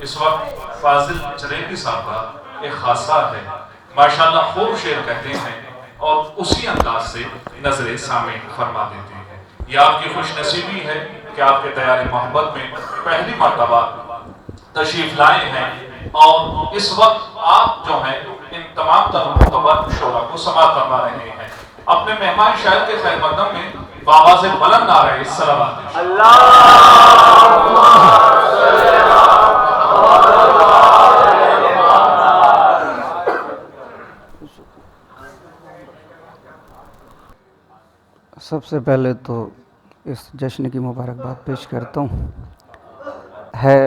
इस वक्त फाजिल चरेती साहब का एक खासा है, माशाल्लाह खूब शेर कहते हैं और उसी अंदाज से नजरे सामने फरमा देते हैं। यह आपकी खुश नसीबी है कि आपके तैयार मोहब्बत में पहली मर्तबा तशरीफ लाए हैं और इस वक्त आप जो हैं इन तमाम तरह शोरा को समाप्त फरमा रहे हैं। अपने मेहमान शायर के खैर मकदम में बाबा से बुलंद आ रहे सलावत सबसे पहले तो इस जश्न की मुबारकबाद पेश करता हूँ। है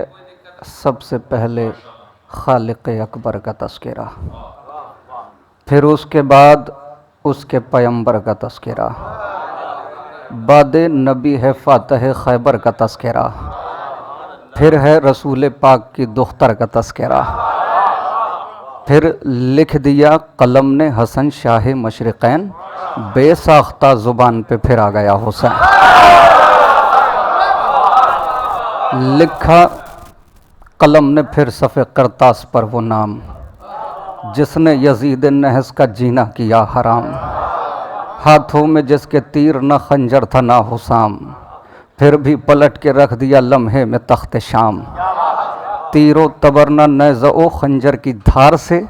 सबसे पहले खालिक अकबर का तज़किरा, फिर उसके बाद उसके पैगंबर का तज़किरा, बाद नबी है फ़ातिह खैबर का तज़किरा, फिर है रसूल पाक की दुख्तर का तज़किरा, फिर लिख दिया कलम ने हसन शाह मशरिक़ैन, बेसाख्ता ज़ुबान पे फिर आ गया हुसैन। लिखा कलम ने फिर सफ़े करतास पर वो नाम, जिसने यजीद नहस का जीना किया हराम। हाथों में जिसके तीर न खंजर था ना हुसाम, फिर भी पलट के रख दिया लम्हे में तख्त शाम। तीरो तबरना नेज़ो खंजर की धार से,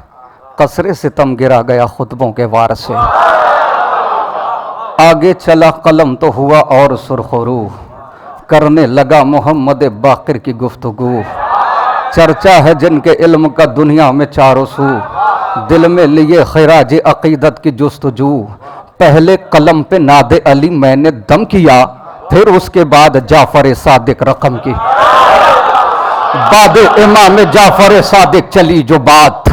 कसरे सितम गिरा गया खुतबों के वार से। आगे चला कलम तो हुआ और सुरखरू, करने लगा मोहम्मद बाक़िर की गुफ्तगू। चर्चा है जिनके इल्म का दुनिया में चारों सू, दिल में लिए खैराज अक़ीदत की जुस्तजू। पहले कलम पे नादे अली मैंने दम किया, फिर उसके बाद जाफ़र सादिक रकम की। बाद इमाम जाफ़र सादिक चली जो बात,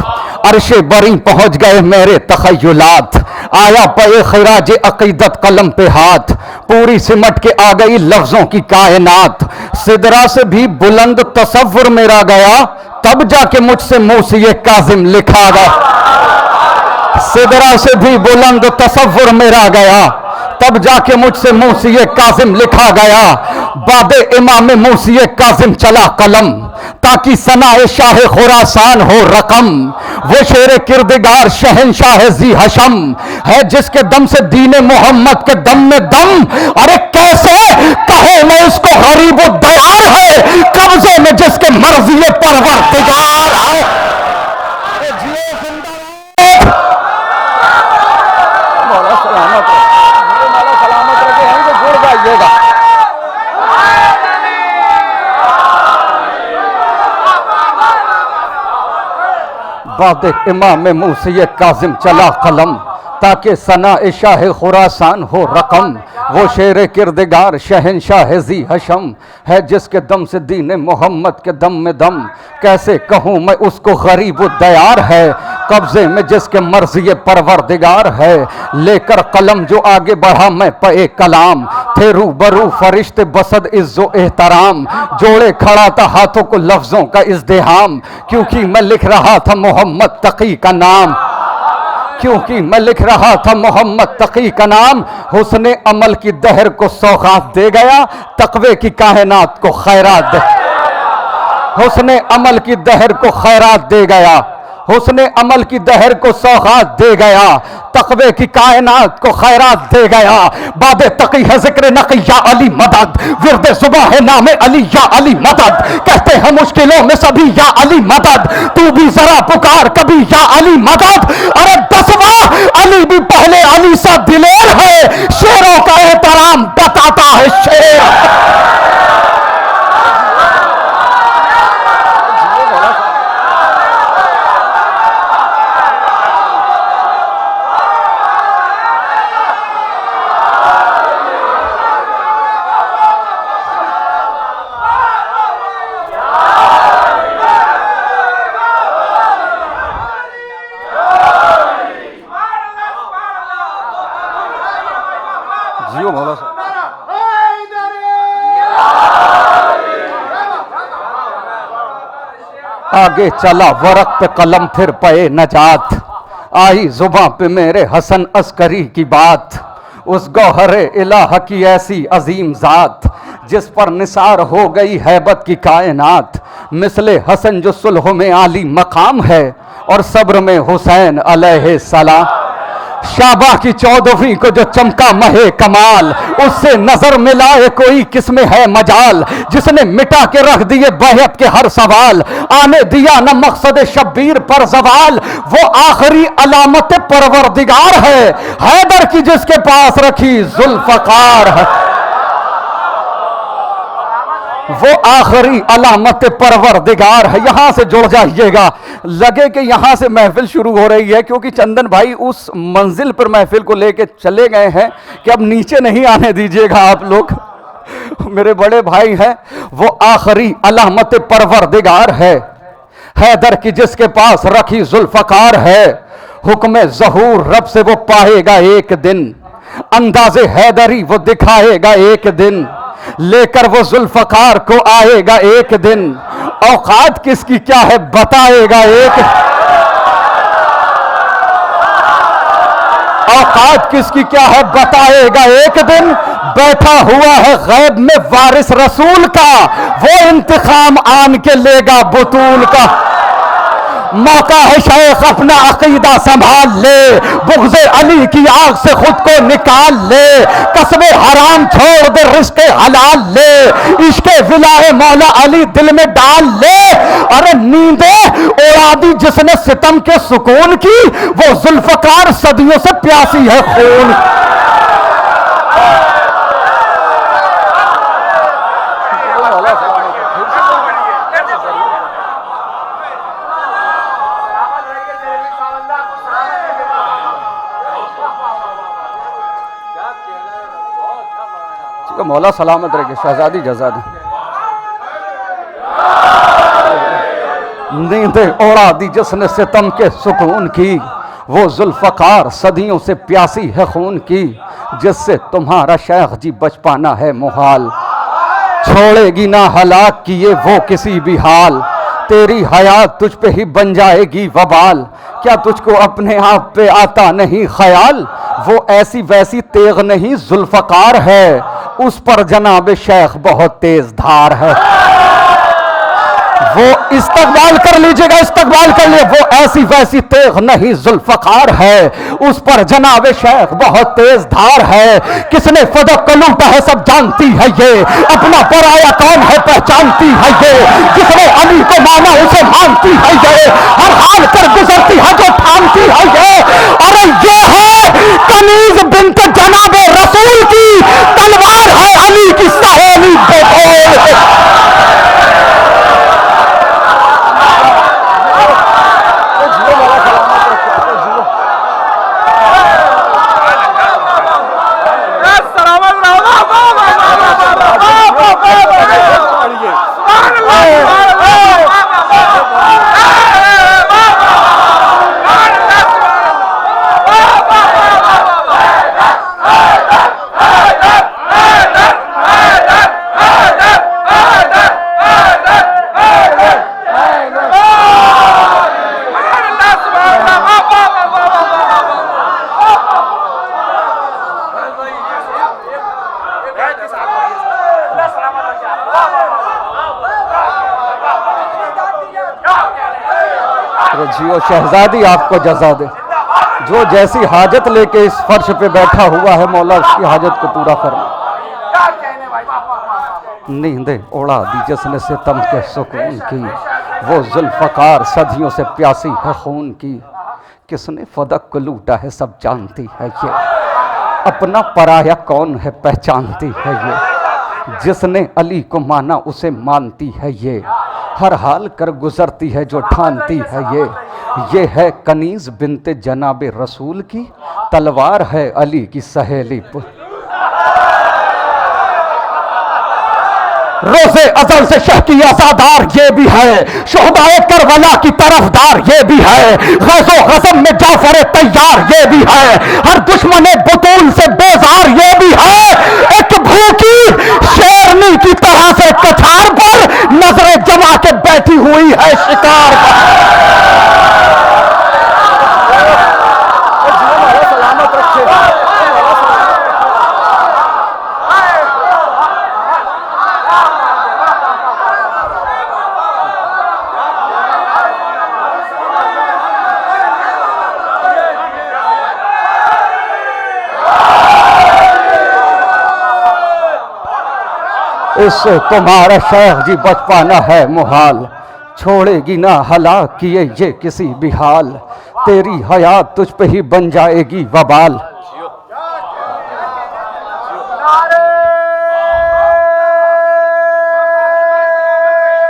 अर्शे बरी पहुँच गए मेरे तख़य्युलात। आया पे खैराज अक़ीदत कलम पे हाथ, पूरी सिमट के आ गई लफ्ज़ों की कायनात। सिदरा से भी बुलंद तसव्वुर मेरा गया, तब जाके मुझसे मूसी काज़िम लिखा गया। सिदरा से भी बुलंद तसव्वुर मेरा गया, तब जाके मुझसे मूसी काज़िम लिखा गया। बादे इमाम मूसी काज़िम चला कलम, ताकि सनाए शाह खुरासान हो रकम। वो शेर किरदगार शहनशाह जी हशम है, जिसके दम से दीन मोहम्मद के दम में दम। अरे कैसे कहो मैं उसको गरीब दयार है, कब्जे में जिसके मर्जी परवरदिगार है। मौला सलामत रखे, यहीं से जुड़ जाइएगा। बाद इमाम मूसी काज़िम चला कलम, ताकि सना शाह खुरासान हो रकम। वो शेर किरदगार शहनशाह जी हशम है, जिसके दम से दीन मोहम्मद के दम में दम। कैसे कहूँ मैं उसको गरीब दयार है, कब्जे में जिसके मर्जी परवरदिगार है। लेकर कलम जो आगे बढ़ा मैं पे कलाम, थे रूबरू फरिश्ते बसद इज्जो एहतराम। जोड़े खड़ा था हाथों को लफ्ज़ों का इज़्दिहाम, क्योंकि मैं लिख रहा था मोहम्मद तकी का नाम। क्योंकि मैं लिख रहा था मोहम्मद तकी का नाम। हुस्ने अमल की दहर को सौगात दे गया, तकवे की कायनात को खैरात दे। हुस्ने अमल की दहर को खैरात दे गया, हुस्ने अमल की दहर को सौगात दे गया, तकवे की कायनात को खैरात दे गया। बादे तकी है जिक्र नकी या अली मदद, विर्दे सुबह है नाम अली या अली मदद। कहते हैं मुश्किलों में सभी या अली मदद, तू भी जरा पुकार कभी या अली मदद। अरे दसवा अली भी पहले अली सा दिलेर है, शेरों का एहतराम बताता है शेर। जियो मौला साहब। आगे चला वरक पे कलम फिर पे नजात, आई जुबां पे मेरे हसन अस्करी की बात। उस गौहर इलाह की ऐसी अजीम ज़ात, जिस पर निसार हो गई हैबत की कायनात, मिसले हसन जो सुलह में आली मकाम है और सब्र में हुसैन अलैहिस्सलाम। शाबा की 14वीं को जो चमका महे कमाल, उससे नजर मिलाए कोई किसमें है मजाल, जिसने मिटा के रख दिए बैहत के हर सवाल, आने दिया न मकसद शब्बीर पर जवाल, वो आखिरी अलामत परवरदिगार है, हैदर की जिसके पास रखी जुल्फकार है, वो आखिरी अलामत परवरदिगार है। यहां से जुड़ जाइएगा, लगे कि यहां से महफिल शुरू हो रही है, क्योंकि चंदन भाई उस मंजिल पर महफिल को लेके चले गए हैं कि अब नीचे नहीं आने दीजिएगा आप लोग। मेरे बड़े भाई हैं, वो आखिरी अलामत परवरदिगार है, हैदर की जिसके पास रखी जुल्फकार है, हुक्म ज़हूर रब से वो पाएगा एक दिन, अंदाज़े हैदरी वो दिखाएगा एक दिन, लेकर वो जुल्फकार को आएगा एक दिन, औकात किसकी क्या है बताएगा एक, औकात किसकी क्या है बताएगा एक दिन। बैठा हुआ है गैब में वारिस रसूल का, वो इंतकाम आन के लेगा बुतूल का। मौका है शेख अपना अकीदा संभाल ले, बुग़्ज़े अली की आग से खुद को निकाल ले, कसबे हराम छोड़ दे रिश्ते हलाल ले, इश्के विलाए मौला अली दिल में डाल ले। अरे नींदे उड़ा दी जिसने सितम के सुकून की, वो जुल्फकार सदियों से प्यासी है खून। मौला सलामत रखे शहजादी जजादी। नींदे उड़ा दी जिसने सितम के सुकून की, वो जुल्फकार सदियों से प्यासी है खून की, जिससे तुम्हारा शेख जी बच पाना है मुहाल, छोड़ेगी ना हलाक किए वो किसी भी हाल, तेरी हयात तुझ पे ही बन जाएगी वबाल, क्या तुझको अपने आप पे आता नहीं ख्याल, वो ऐसी वैसी तेग नहीं जुल्फकार है, उस पर जनाब शेख बहुत तेज धार है। वो इस्तकबाल कर लीजिएगा, इस्तकबाल कर लिए, वो ऐसी वैसी तेग नहीं जुल्फकार है, उस पर जनाब शेख बहुत तेज धार है। किसने फदक को लूटा है सब जानती है ये, अपना पराया कौन है पहचानती है ये, जिसने अली को माना उसे मानती है ये, हर हाल कर गुजरती है जो ठानती है ये। अरे ये है कनीज बिन्त जनाब रसूल की तलवार, है अली की सहेली बेगोल। जियो शहजादी आपको जजा दे, जो जैसी हाजत लेके इस फर्श पे बैठा हुआ है मौला उसकी हाजत को पूरा फरमा। नींदे उड़ा दी जिसने सितम के सुकून की, वो जुल्फकार सदियों से प्यासी है खून की, किसने फदक को लूटा है सब जानती है ये, अपना पराया कौन है पहचानती है ये, जिसने अली को माना उसे मानती है ये, हर हाल कर गुजरती है जो ठानती है ये है कनीज बिन्ते जनाब रसूल की तलवार, है अली की सहेली। रोज़े अज़ल से शह की आज़ादार ये भी है, शुहदाए करबला की तरफदार ये भी है, गज़ो गज़म में जाफर तैयार ये भी है, हर दुश्मन बुतूल से बेजार ये भी है, एक भूखी शेरनी की तरह से कछार पर नजरें जमा के बैठी हुई है शिकार सलामत रखे। इससे तुम्हारा शेख जी बच पाना है मुहाल, छोड़ेगी ना हलाक किए ये किसी भी हाल, तेरी हयात तुझ पे ही बन जाएगी वबाल।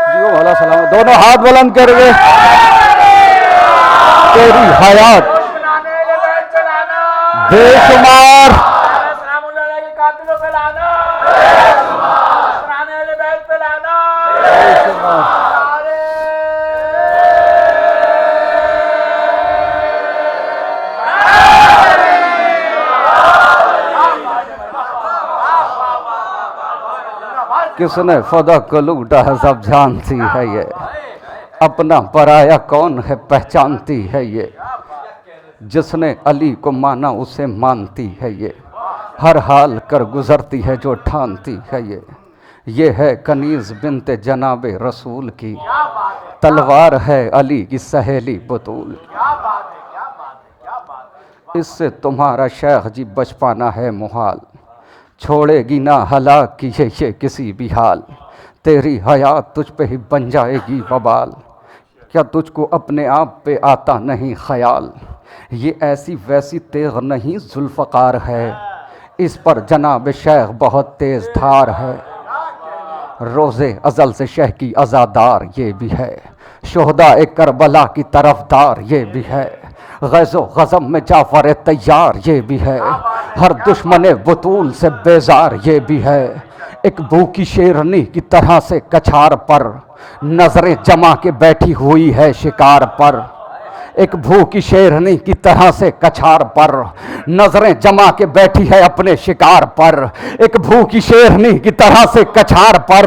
जियो वाला सलाम, दोनों हाथ बुलंद करके। तेरी हयात बेशुमार, किसने फदा को लूटा है सब जानती है ये, अपना पराया कौन है पहचानती है ये, जिसने अली को माना उसे मानती है ये, हर हाल कर गुजरती है जो ठानती है ये है कनीज बिनते जनाबे रसूल की, तलवार है अली की सहेली बतूल। इससे तुम्हारा शेख जी बच पाना है मुहाल, छोड़ेगी ना हलाक की ये किसी भी हाल, तेरी हयात तुझ पे ही बन जाएगी वबाल। क्या तुझको अपने आप पे आता नहीं ख्याल, ये ऐसी वैसी तेग नहीं जुल्फ़कार है, इस पर जनाब शेख बहुत तेज़ धार है, रोज़े अज़ल से शेख की अज़ादार ये भी है, शोहदा एक करबला की तरफदार ये भी है, गज़ो गज़म में जाफ़र तैयार ये भी है, हर दुश्मन बतूल से बेजार ये भी है, एक भूखी शेरनी की तरह से कछार पर नजरें जमा के बैठी हुई है शिकार पर, एक भूखी शेरनी की तरह से कछार पर नजरें जमा के बैठी है अपने शिकार पर, एक भूखी शेरनी की तरह से कछार पर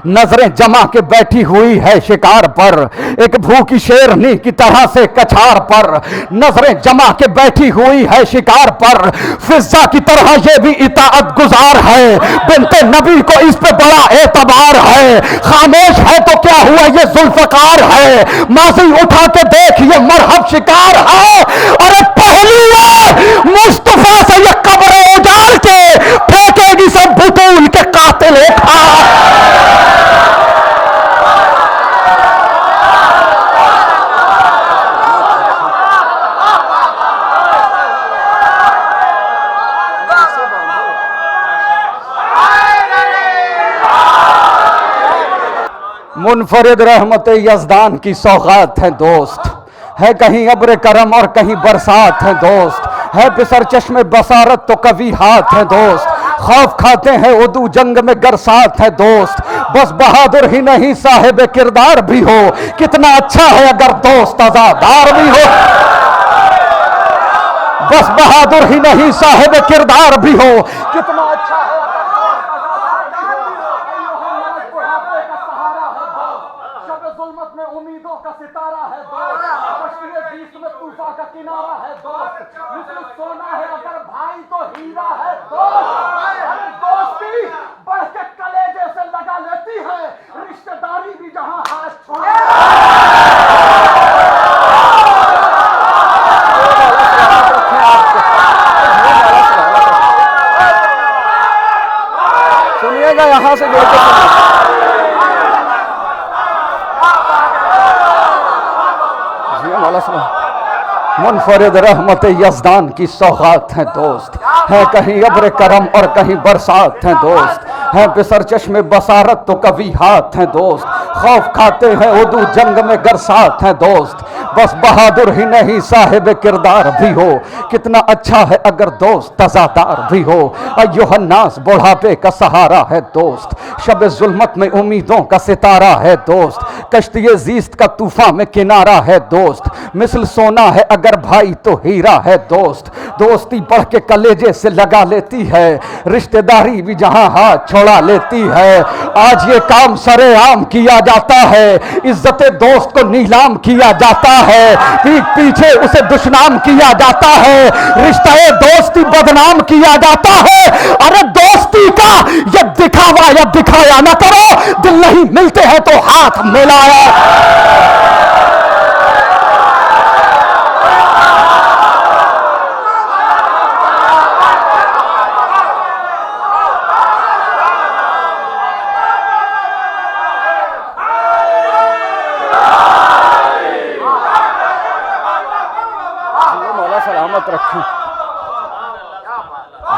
नजरें जमा के बैठी हुई है शिकार पर, एक भूखी शेरनी की तरह से कछार पर नजरें जमा के बैठी हुई है शिकार पर, फिजा की तरह ये भी इताअत गुजार है, बिनते नबी को इस पे बड़ा एतबार है, खामोश है तो क्या हुआ ये जुल्फ़कार है, माजी उठा के देख ये मरहब शिकार है, अरे पहली है मुस्तफा से ये कब्र उजाड़ के फेंकेगी सब बुतूल के कातिल खा। मुनफरिद रहमत यज़दान की सौगात है दोस्त, है कहीं अब्र करम और कहीं बरसात है दोस्त, है पिसर चश्मे बसारत तो कभी हाथ है दोस्त, खौफ खाते हैं उदू जंग में गरसात है दोस्त, बस बहादुर ही नहीं साहिब किरदार भी हो, कितना अच्छा है अगर दोस्त आजादार भी हो, बस बहादुर ही नहीं साहिब किरदार भी हो, कितना अच्छा है जुल्मत में उम्मीदों का सितारा है दोस्त, बीच में तूफा का किनारा है दोस्त, मिस्र सोना है अगर भाई तो हीरा है दोस्त, दोस्ती बढ़ के कलेजे से लगा लेती है, रिश्तेदारी भी जहां हाथ छोड़ा। सुनिएगा यहां से जोड़ के मुनफरिद रहमत यज़दान की सौगात हैं दोस्त, है कहीं अब्र करम और कहीं बरसात हैं दोस्त, है पिसर चश्मे बसारत तो कभी हाथ हैं दोस्त, खौफ खाते हैं उदू जंग में गरसात हैं दोस्त, बस बहादुर ही नहीं साहिब किरदार भी हो, कितना अच्छा है अगर दोस्त तज़ादार भी हो, अय्युहन्नास बुढ़ापे का सहारा है दोस्त, शब जुल्मत में उम्मीदों का सितारा है दोस्त, कश्ती ज़ीस्त का तूफान में किनारा है दोस्त, मिसल सोना है अगर भाई तो हीरा है दोस्त, दोस्ती बढ़ के कलेजे से लगा लेती है, रिश्तेदारी भी जहां हाथ छोड़ा लेती है, आज ये काम सरेआम किया जाता है, इज्जत दोस्त को नीलाम किया जाता है, पीठ पीछे उसे दुश्मन किया जाता है, रिश्ता दोस्ती बदनाम किया जाता है, अरे दोस्ती का ये दिखावा या दिखाया ना करो, दिल नहीं मिलते हैं तो हाथ मिलाया। याद रखें,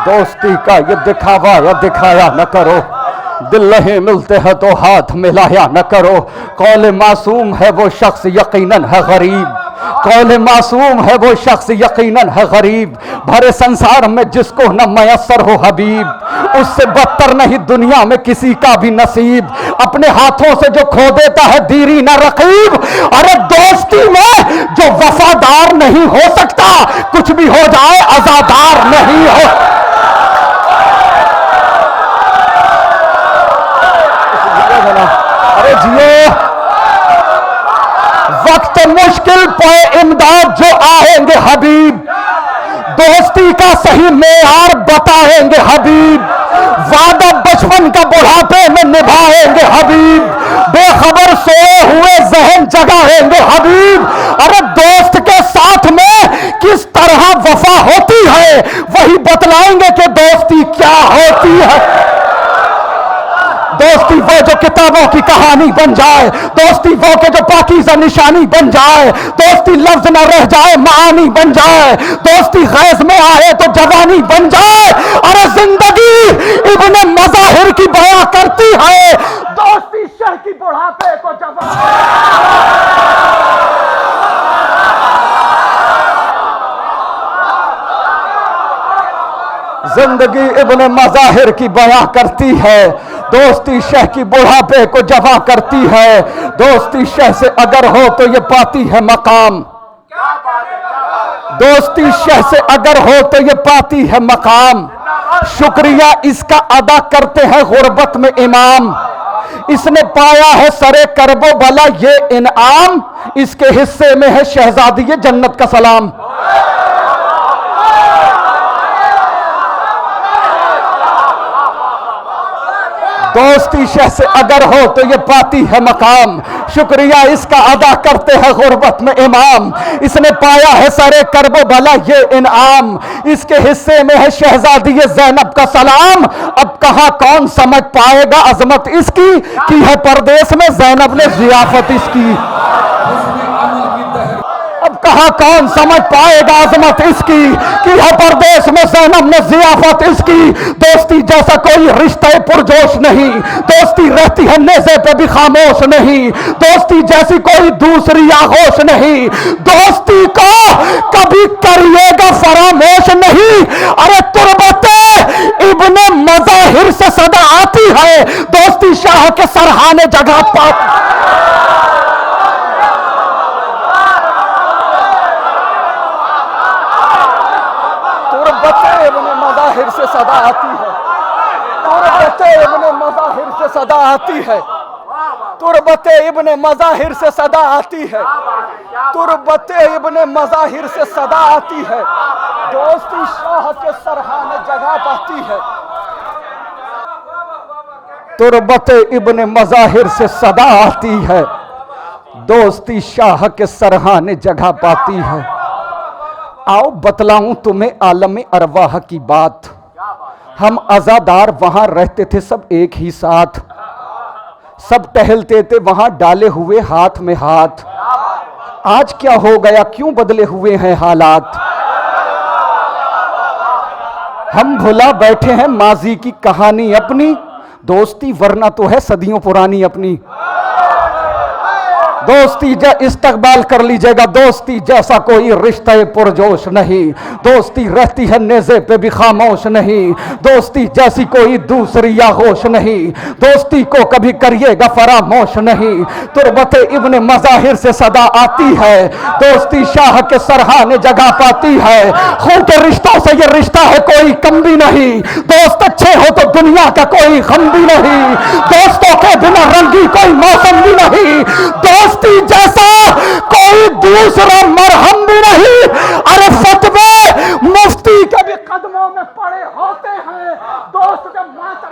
दोस्ती का ये दिखावा या दिखाया न करो, दिल नहीं मिलते हैं तो हाथ मिलाया न करो। कौल मासूम है वो शख्स यकीनन है गरीब, कौल मासूम है वो शख्स यकीनन है गरीब। भरे संसार में जिसको न मयसर हो हबीब, उससे बदतर नहीं दुनिया में किसी का भी नसीब। अपने हाथों से जो खो देता है दीरी न रकीब। अरे दोस्ती में जो वफादार नहीं हो सकता, कुछ भी हो जाए आजादार नहीं हो। अरे जियो, वक्त मुश्किल पे इमदाद जो आएंगे हबीब, दोस्ती का सही मेयार बताएंगे हबीब। वादा बचपन का बुढ़ापे में निभाएंगे हबीब, बेखबर सोए हुए जहन जगाएंगे हबीब। अरे दोस्त के साथ में किस तरह वफा होती है, वही बतलाएंगे कि दोस्ती क्या होती है। दोस्ती वो जो किताबों की कहानी बन जाए, दोस्ती वो के जो पाकीज़ा निशानी बन जाए, दोस्ती लफ्ज न रह जाए मानी बन जाए, दोस्ती गैज़ में आए तो जवानी बन जाए। अरे जिंदगी इब्ने मज़ाहिर की बयां करती है, दोस्ती शह की बुढ़ापे को जिंदगी इब्ने मज़ाहिर की बयां करती है, दोस्ती शह की बुढ़ापे को जवा करती है। दोस्ती शह से अगर हो तो ये पाती है मकाम, दोस्ती शह से अगर हो तो ये पाती है मकाम। शुक्रिया इसका अदा करते हैं गुर्बत में इमाम, इसने पाया है सरे करबो भला ये इनाम, इसके हिस्से में है शहजादी ये जन्नत का सलाम। दोस्ती शह से अगर हो तो ये पाती है मकाम, शुक्रिया इसका अदा करते हैं गुर्बत में इमाम, इसने पाया है सरे करबो भला ये इनाम, इसके हिस्से में है शहजादी ये ज़ैनब का सलाम। अब कहां कौन समझ पाएगा अजमत इसकी, की है परदेश में ज़ैनब ने जियाफत इसकी। अब कहां कौन समझ पाएगा अजमत इसकी, कि है परदेश में ज़ैनब ने जियाफत इसकी। दोस्ती जैसा कोई रिश्ते पुरजोश नहीं, दोस्ती रहती है नेज़े पे भी खामोश नहीं, दोस्ती जैसी कोई दूसरी आगोश नहीं, दोस्ती को कभी करिएगा फरामोश नहीं। अरे तुरबते इब्ने मज़ाहिर से सदा आती है, दोस्ती शाह के सरहाने जगह पाती। इब्ने मज़ाहिर से सदा आती है, तुरबते इब्ने मज़ाहिर से सदा आती है, तुरबते इब्ने मज़ाहिर से सदा आती है, तुरबते इब्ने मज़ाहिर से सदा आती है, दोस्ती शाह के सरहाने जगह पाती है। तुरबते इब्ने मज़ाहिर से सदा आती है, दोस्ती शाह के सरहाने जगह पाती है। आओ बतलाऊं तुम्हें आलम अरवाह की बात, हम आजादार वहां रहते थे सब एक ही साथ, सब टहलते थे वहां डाले हुए हाथ में हाथ। आज क्या हो गया, क्यों बदले हुए हैं हालात, हम भुला बैठे हैं माजी की कहानी अपनी, दोस्ती वरना तो है सदियों पुरानी अपनी। दोस्ती इस्तकबाल कर लीजिएगा, दोस्ती जैसा कोई रिश्ते पुरजोश नहीं, दोस्ती रहती है नेज़े पे भी खामोश नहीं, दोस्ती जैसी कोई दूसरी आगोश नहीं, दोस्ती को कभी करिएगा फरामोश नहीं। तुरबत इब्ने मज़ाहिर से सदा आती है, दोस्ती शाह के सरहाने जगह पाती है। खून के रिश्तों से ये रिश्ता है कोई कम भी नहीं, दोस्त अच्छे हो तो दुनिया का कोई गम भी नहीं, दोस्तों के बिना रंगी कोई मौसम भी नहीं, दोस्ती जैसा कोई दूसरा मरहम भी नहीं। अरे फतवे मुफ्ती के भी कदमों में पड़े होते हैं, दोस्त के मातम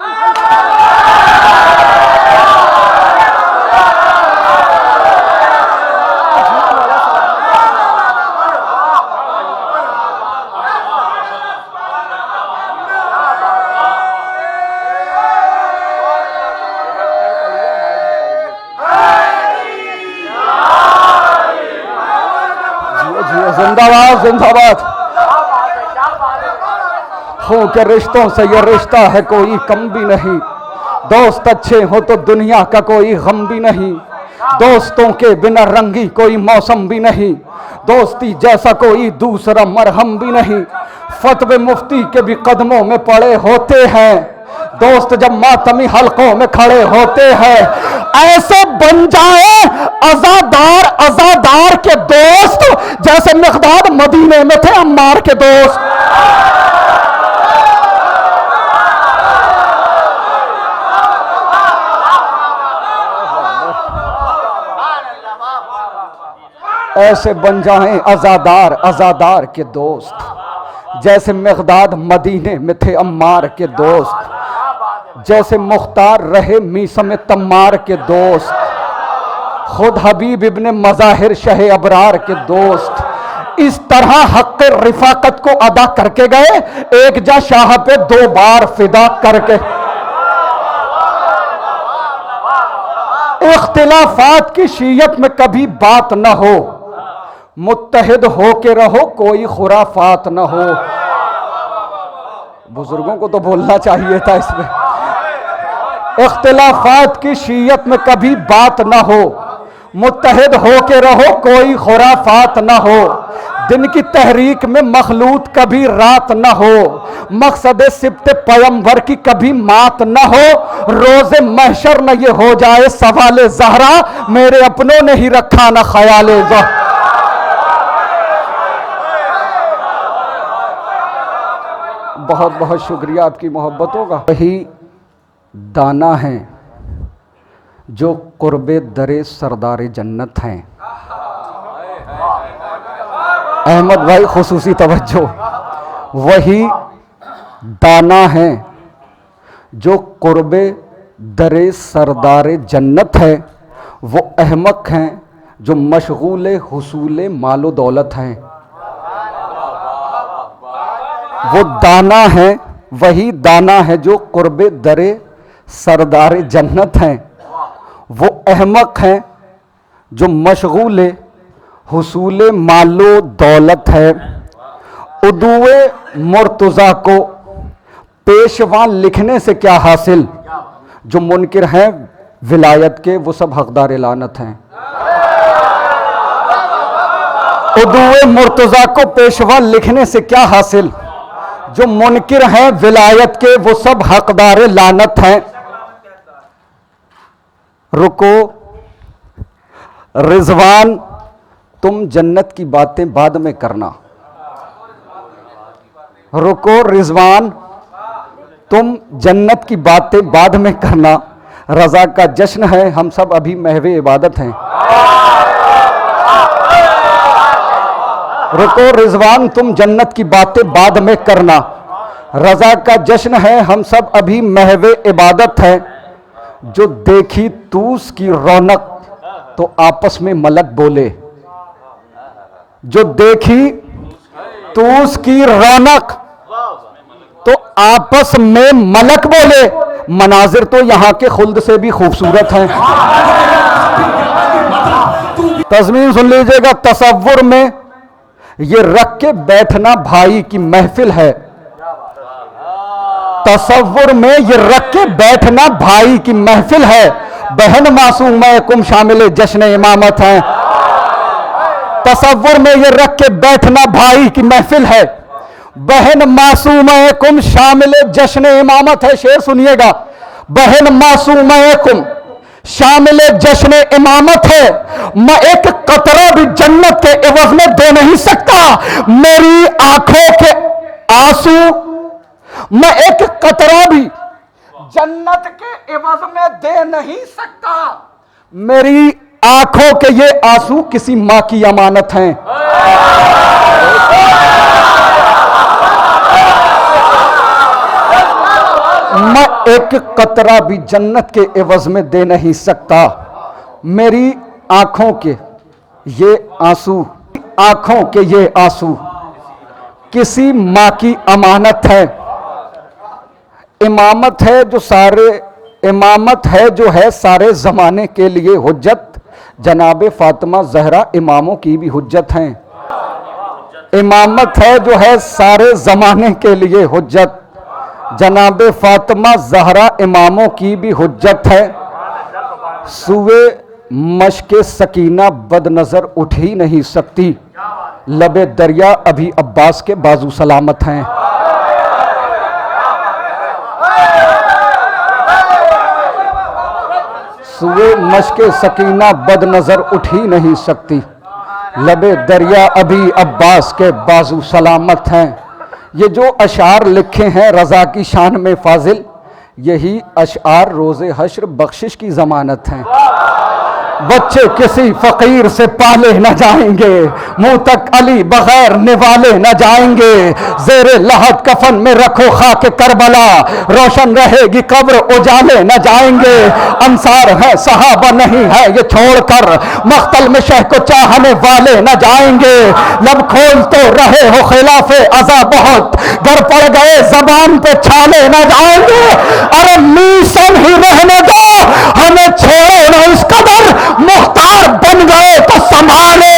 जिंदाबाद जिंदाबाद। खून के रिश्तों से ये रिश्ता है कोई कम भी नहीं। दोस्त अच्छे हो तो दुनिया का कोई गम भी नहीं। दोस्तों के बिना रंगी कोई मौसम भी नहीं। दोस्ती जैसा कोई दूसरा मरहम भी नहीं। फतवे मुफ्ती के भी कदमों में पड़े होते हैं। दोस्त जब मातमी हलकों में खड़े होते हैं, ऐसे बन जाए अज़ादार अज़ादार के दोस्त जैसे मिक़दाद मदीने में थे अम्मार के दोस्त। ऐसे बन जाएं अज़ादार अज़ादार के दोस्त जैसे मिक़दाद मदीने में थे अम्मार के दोस्त। जैसे मुख्तार रहे मीसम तम्मार के दोस्त। खुद हबीब इब्ने मज़ाहिर शह अबरार के दोस्त। इस तरह हक़ रिफ़ाक़त को अदा करके गए, एक जा शाह पे 2 बार फिदा करके। इख्तिलाफात की शीयत में कभी बात न हो, मुत्तहिद हो के रहो, कोई खुराफात न हो। बुजुर्गों को तो बोलना चाहिए था इसमें। इख्तिलाफात की शीयत में कभी बात न हो, मुत्तहिद हो के रहो, कोई खुराफात न हो। दिन की तहरीक में मखलूत कभी रात न हो, मकसद सिब्त पैगंबर की कभी मात न हो। रोज़े महशर न ये हो जाए सवाल ज़हरा, मेरे अपनों ने ही रखा न ख्याल ज़हरा। बहुत बहुत शुक्रिया आपकी मोहब्बतों का। वही दाना है जो कुर्बे दरे सरदार जन्नत हैं। अहमद भाई खुसूसी तवज्जो। वही दाना है जो कुर्बे दरे सरदार जन्नत है। वो अहमक हैं जो मशगूल हुसूल मालो दौलत हैं। वो दाना है, वही दाना है जो कुर्बे दरे सरदार जन्नत हैं। वो अहमक हैं जो मशगूल हुसूल मालो दौलत है। उदुए मुर्तज़ा को पेशवा लिखने से क्या हासिल, जो मुनकिर हैं विलायत के वो सब हकदार लानत हैं। उदुए मुर्तज़ा को पेशवा लिखने से क्या हासिल, जो मुनकिर हैं विलायत के वो सब हकदार लानत हैं। रुको रिजवान, तुम जन्नत की बातें बाद में करना। रुको रिजवान, तुम जन्नत की बातें बाद में करना। रजा का जश्न है, हम सब अभी महवे इबादत हैं। रुको रिजवान, तुम जन्नत की बातें बाद में करना। रजा का जश्न है, हम सब अभी महवे इबादत है। जो देखी तूस की रौनक तो आपस में मलक बोले। जो देखी तूस की रौनक तो आपस में मलक बोले। मनाजिर तो यहां के खुल्द से भी खूबसूरत हैं। तज़मीन सुन लीजिएगा। तसव्वुर में ये रख के बैठना भाई की महफिल है। तसव्वुर में ये रख के बैठना भाई की महफिल है। बहन मासूम कुम शामिल जश्न इमामत है। तसव्वुर में ये रख के बैठना भाई की महफिल है। बहन मासूम कुम शामिल जश्न इमामत है। शेर सुनिएगा। बहन मासूम कुम शामिल जश्न इमामत है। मैं एक कतरा भी जन्नत के एवज में दे नहीं सकता। मेरी आंखों के आंसू, मैं एक कतरा भी जन्नत के एवज में दे नहीं सकता। मेरी आंखों के ये आंसू किसी मां की अमानत हैं। मैं एक कतरा भी जन्नत के एवज में दे नहीं सकता। मेरी आंखों के ये आंसू, आंखों के ये आंसू किसी मां की अमानत है। इमामत है जो सारे, इमामत है जो है सारे जमाने के लिए हुज्जत। जनाब फातिमा जहरा इमामों की भी हुज्जत हैं। इमामत है जो है सारे जमाने के लिए हुज्जत। जनाब फातिमा ज़हरा इमामों की भी हुज्जत है। सुए मशके सकीना बदनज़र उठ ही नहीं सकती, लबे दरिया अभी अब्बास के बाजू सलामत हैं। सुए मशके सकीना बदनज़र उठ ही नहीं सकती, लबे दरिया अभी अब्बास के बाजू सलामत हैं। ये जो अशार लिखे हैं रज़ा की शान में फाजिल, यही अशार रोज़े हश्र बख्शिश की ज़मानत हैं। बच्चे किसी फ़कीर से पाले न जाएंगे, मुंह तक अली बगैर निवाले न जाएंगे। ज़ेरे लहद कफन में रखो खाके करबला, रोशन रहेगी कब्र उजाले न जाएंगे। अंसार है सहाबा नहीं है ये छोड़कर, मख्तल में शह को चाहने वाले न जाएंगे। लब खोल तो रहे हो खिलाफे अज़ा बहुत, घर पड़ गए जबान पे छाले न जाएंगे। अरे मीसन ही रहने दो, हमें छोड़ो न इस कदर, मुख्तार बन गए तो संभाले